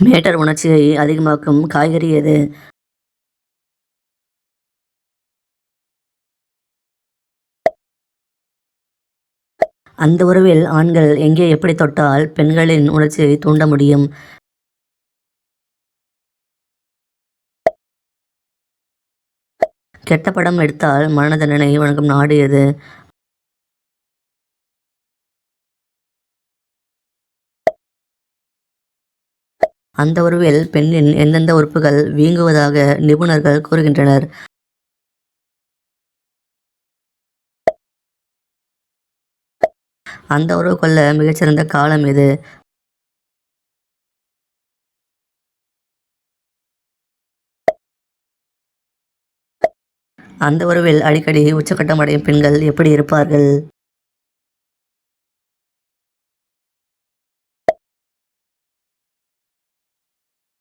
Matter உணர்ச்சியை அதிகமாக்கும் காய்கறி எது? அந்த உறவில் ஆண்கள் எங்கே எப்படி தொட்டால் பெண்களின் உணர்ச்சியை தூண்ட முடியும்? கெட்ட படம் எடுத்தால் மரண தண்டனை வழங்கும் நாடு எது? அந்த உறவில் பெண்ணின் எந்தெந்த உறுப்புகள் வீங்குவதாக நிபுணர்கள் கூறுகின்றனர்? அந்த உறவு கொள்ள மிகச்சிறந்த காலம் எது? அந்த உறவில் அடிக்கடி உச்சக்கட்டம் அடையும் பெண்கள் எப்படி இருப்பார்கள்?